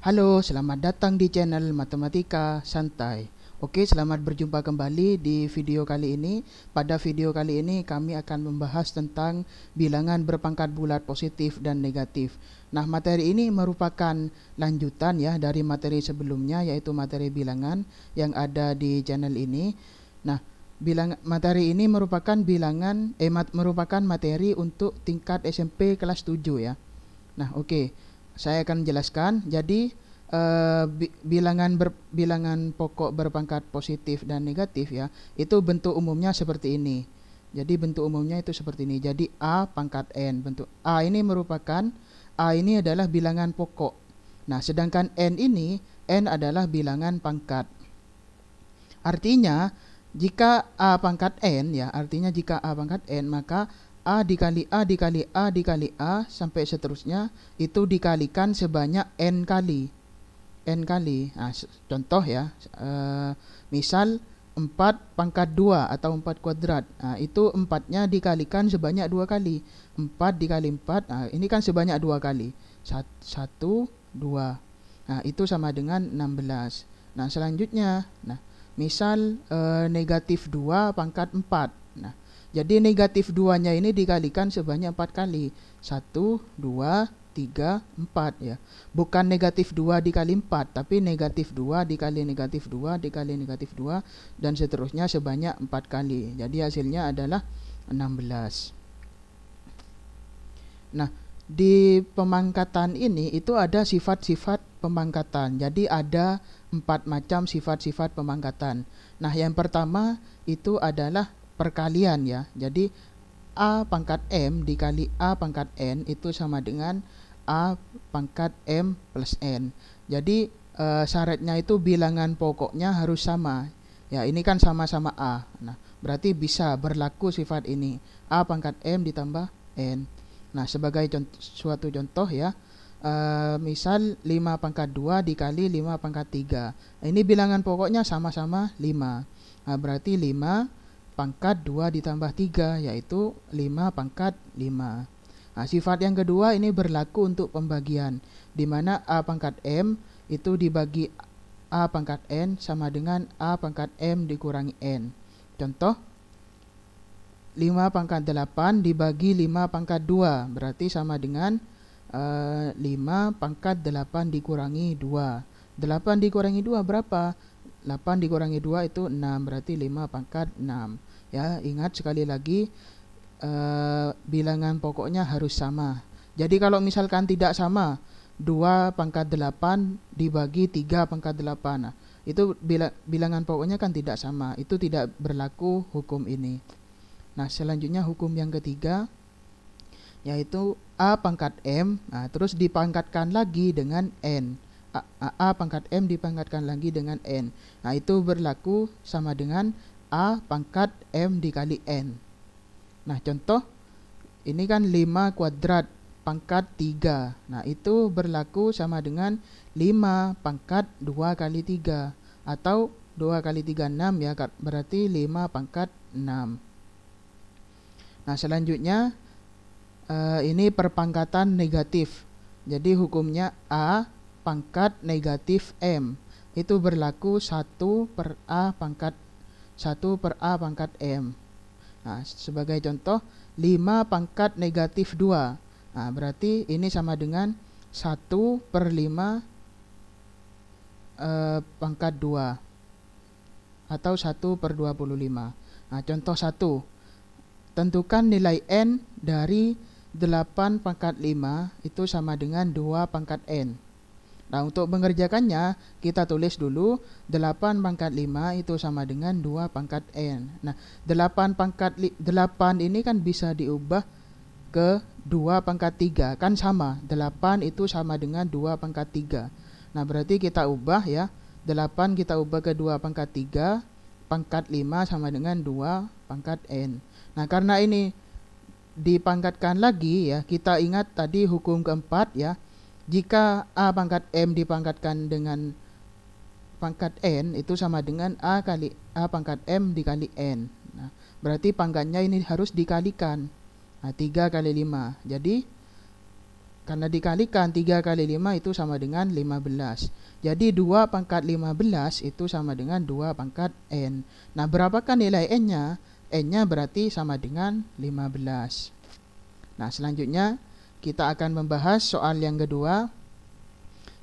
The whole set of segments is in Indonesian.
Halo, selamat datang di channel Matematika Santai. Oke, selamat berjumpa kembali di video kali ini. Pada video kali ini kami akan membahas tentang bilangan berpangkat bulat positif dan negatif. Nah, materi ini merupakan lanjutan ya dari materi sebelumnya, yaitu materi bilangan yang ada di channel ini. Nah, materi ini merupakan merupakan materi untuk tingkat SMP kelas 7 ya. Nah, oke. Saya akan menjelaskan. Jadi bilangan pokok berpangkat positif dan negatif ya, itu bentuk umumnya seperti ini. Jadi bentuk umumnya itu seperti ini. Jadi A pangkat N. Bentuk A ini adalah bilangan pokok. Nah, sedangkan N adalah bilangan pangkat. Artinya jika A pangkat N ya, artinya jika A pangkat N, maka A dikali A dikali A dikali A sampai seterusnya itu dikalikan sebanyak N kali. Nah, contoh ya, misal 4 pangkat 2 atau 4 kuadrat. Nah, itu 4-nya dikalikan sebanyak 2 kali. 4 dikali 4, nah, ini kan sebanyak 2 kali. 1, 2. Nah, itu sama dengan 16. Nah, selanjutnya, misal negatif 2 pangkat 4. Nah, jadi negatif 2-nya ini dikalikan sebanyak 4 kali. 1, 2, 3, 4 ya. Bukan negatif 2 dikali 4, tapi negatif 2 dikali negatif 2 dikali negatif 2 dan seterusnya sebanyak 4 kali. Jadi hasilnya adalah 16. Nah, di pemangkatan ini itu ada sifat-sifat pemangkatan. Jadi ada 4 macam sifat-sifat pemangkatan. Nah, yang pertama itu adalah perkalian ya. Jadi A pangkat M dikali A pangkat N itu sama dengan A pangkat M plus N. Jadi syaratnya itu bilangan pokoknya harus sama. Ya, ini kan sama-sama A. Nah, berarti bisa berlaku sifat ini. A pangkat M ditambah N. Nah, sebagai suatu contoh ya, misal 5 pangkat 2 dikali 5 pangkat 3. Nah, ini bilangan pokoknya sama-sama 5. Nah, berarti 5 pangkat 2 ditambah 3, yaitu 5 pangkat 5. Nah, sifat yang kedua ini berlaku untuk pembagian, di mana A pangkat M itu dibagi A pangkat N sama dengan A pangkat M dikurangi N. Contoh, 5 pangkat 8 dibagi 5 pangkat 2, berarti sama dengan 5 pangkat 8 dikurangi 2. 8 dikurangi 2 berapa? 8 dikurangi 2 itu 6, berarti 5 pangkat 6. Ya, ingat sekali lagi, bilangan pokoknya harus sama. Jadi kalau misalkan tidak sama, 2 pangkat 8 dibagi 3 pangkat 8, nah, itu bilangan pokoknya kan tidak sama. Itu tidak berlaku hukum ini. Nah, selanjutnya hukum yang ketiga, yaitu A pangkat M, nah, terus dipangkatkan lagi dengan N. A pangkat M dipangkatkan lagi dengan N. Nah, itu berlaku sama dengan A pangkat M dikali N. Nah, contoh, ini kan 5 kuadrat pangkat 3. Nah, itu berlaku sama dengan 5 pangkat 2 kali 3. Atau 2 kali 3, 6 ya, berarti 5 pangkat 6. Nah, selanjutnya, ini perpangkatan negatif. Jadi hukumnya A pangkat negatif M itu berlaku 1 per A pangkat M. Nah, sebagai contoh, 5 pangkat negatif 2. Nah, berarti ini sama dengan 1 per 5 pangkat 2 atau 1 per 25. Nah, contoh 1, tentukan nilai N dari 8 pangkat 5 itu sama dengan 2 pangkat N. Nah, untuk mengerjakannya, kita tulis dulu 8 pangkat 5 itu sama dengan 2 pangkat N. Nah, 8 ini kan bisa diubah ke 2 pangkat 3. Kan sama, 8 itu sama dengan 2 pangkat 3. Nah, berarti kita ubah ya, 8 kita ubah ke 2 pangkat 3, pangkat 5 sama dengan 2 pangkat N. Nah, karena ini dipangkatkan lagi ya, kita ingat tadi hukum keempat ya, jika A pangkat M dipangkatkan dengan pangkat N itu sama dengan A kali A pangkat M dikali N. Nah, berarti pangkatnya ini harus dikalikan. Nah, 3 kali 5. Jadi karena dikalikan 3 kali 5 itu sama dengan 15. Jadi 2 pangkat 15 itu sama dengan 2 pangkat N. Nah, berapakah nilai N-nya? N-nya berarti sama dengan 15. Nah, selanjutnya kita akan membahas soal yang kedua.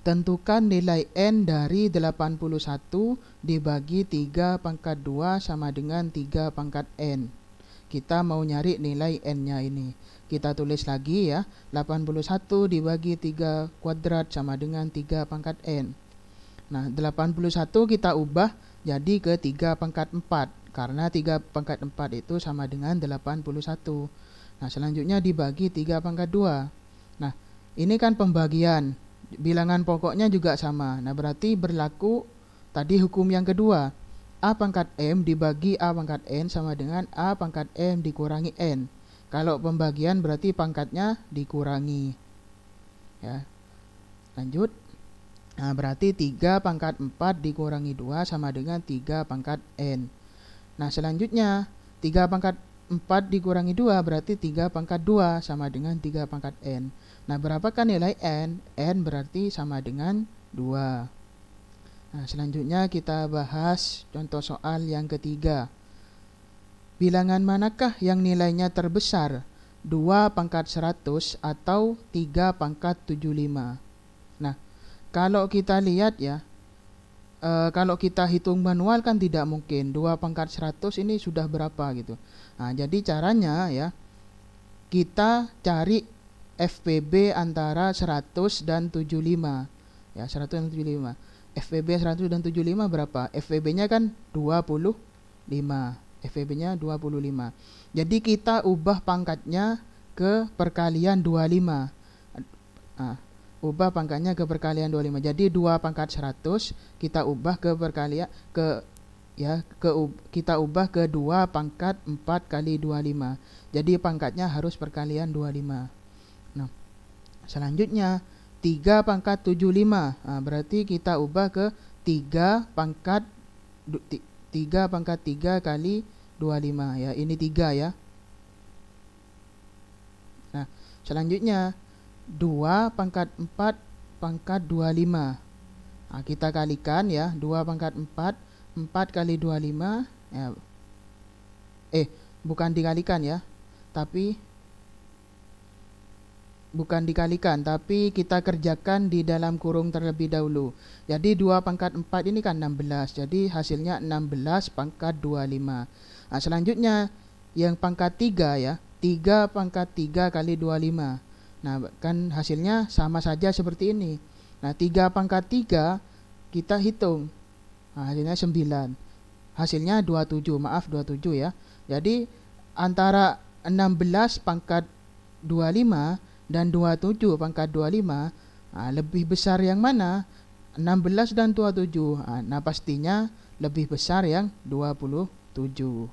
Tentukan nilai N dari 81 dibagi 3 pangkat 2 sama dengan 3 pangkat N. Kita mau nyari nilai N-nya ini. Kita tulis lagi ya, 81 dibagi 3 kuadrat sama dengan 3 pangkat N. Nah, 81 kita ubah jadi ke 3 pangkat 4, karena 3 pangkat 4 itu sama dengan 81. Nah, selanjutnya dibagi 3 pangkat 2. Nah, ini kan pembagian, bilangan pokoknya juga sama. Nah, berarti berlaku tadi hukum yang kedua. A pangkat M dibagi A pangkat N sama dengan A pangkat M dikurangi N. Kalau pembagian berarti pangkatnya dikurangi. Ya. Lanjut. Nah, berarti 3 pangkat 4 dikurangi 2 sama dengan 3 pangkat N. Nah, selanjutnya 3 pangkat 4 dikurangi 2 berarti 3 pangkat 2 sama dengan 3 pangkat N. Nah, berapakah nilai N? N berarti sama dengan 2. Nah, selanjutnya kita bahas contoh soal yang ketiga. Bilangan manakah yang nilainya terbesar? 2 pangkat 100 atau 3 pangkat 75? Nah, kalau kita lihat ya, kalau kita hitung manual kan tidak mungkin. 2 pangkat 100 ini sudah berapa gitu. Nah, jadi caranya ya, kita cari FPB antara 100 dan 75. Ya, 100 dan 75. FPB 100 dan 75 berapa? FPB-nya kan 25. FPB-nya 25. Jadi kita ubah pangkatnya ke perkalian 25. Nah, ubah pangkatnya ke perkalian 25. Jadi 2 pangkat 100 kita ubah ke perkalian kita ubah ke 2 pangkat 4 kali 25. Jadi pangkatnya harus perkalian 25. Nah, selanjutnya 3 pangkat 75. Nah, berarti kita ubah ke 3 pangkat 3 kali 25 ya. Ini 3 ya. Nah, selanjutnya 2 pangkat 4 pangkat 25. Nah, kita kalikan ya, 2 pangkat 4 kali 25 ya. Bukan dikalikan ya. Bukan dikalikan, tapi kita kerjakan di dalam kurung terlebih dahulu. Jadi 2 pangkat 4 ini kan 16. Jadi hasilnya 16 pangkat 25. Nah, selanjutnya yang pangkat 3 ya. 3 pangkat 3 kali 25. Nah, kan hasilnya sama saja seperti ini. Nah, 3 pangkat 3 kita hitung. Nah, hasilnya 9. Hasilnya 27, maaf 27 ya. Jadi antara 16 pangkat 25 dan 27 pangkat 25, lebih besar yang mana? 16 dan 27. Nah, pastinya lebih besar yang 27.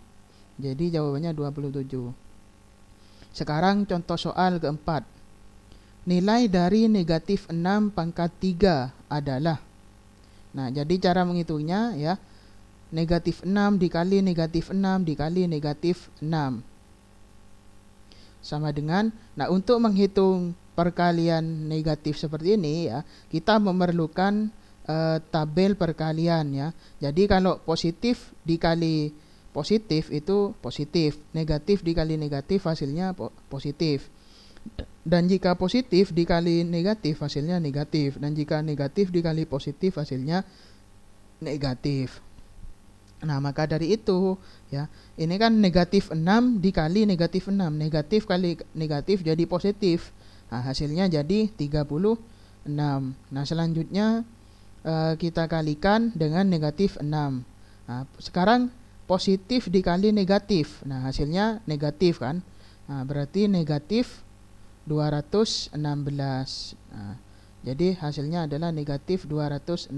Jadi jawabannya 27. Sekarang contoh soal keempat. Nilai dari negatif 6 pangkat 3 adalah. Nah, jadi cara menghitungnya ya, negatif 6 dikali negatif 6 dikali negatif 6 sama dengan, nah, untuk menghitung perkalian negatif seperti ini ya, kita memerlukan tabel perkalian ya. Jadi kalau positif dikali positif itu positif, negatif dikali negatif hasilnya positif. Dan jika positif dikali negatif hasilnya negatif, dan jika negatif dikali positif hasilnya negatif. Nah, maka dari itu ya, ini kan negatif 6 dikali negatif 6, negatif kali negatif jadi positif. Nah, hasilnya jadi 36. Nah, selanjutnya kita kalikan dengan negatif 6. Nah, sekarang positif dikali negatif. Nah, hasilnya negatif kan. Nah, berarti negatif 216. Nah, jadi hasilnya adalah negatif 216.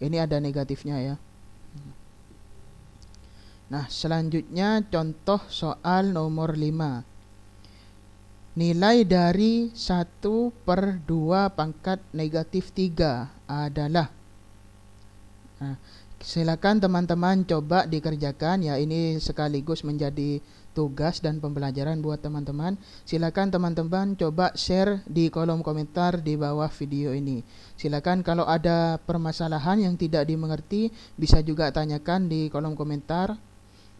Ini ada negatifnya ya. Nah, selanjutnya contoh soal nomor 5. Nilai dari 1/2 pangkat negatif 3 adalah. Nah, silakan teman-teman coba dikerjakan ya, ini sekaligus menjadi tugas dan pembelajaran buat teman-teman. Silakan teman-teman coba share di kolom komentar di bawah video ini. Silakan kalau ada permasalahan yang tidak dimengerti bisa juga tanyakan di kolom komentar.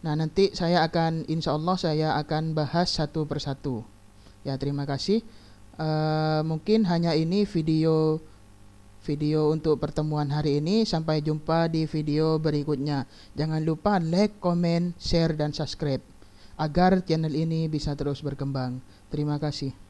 Nah, nanti insya Allah saya akan bahas satu persatu. Ya, terima kasih. Mungkin hanya ini video untuk pertemuan hari ini. Sampai jumpa di video berikutnya. Jangan lupa like, komen, share, dan subscribe agar channel ini bisa terus berkembang. Terima kasih.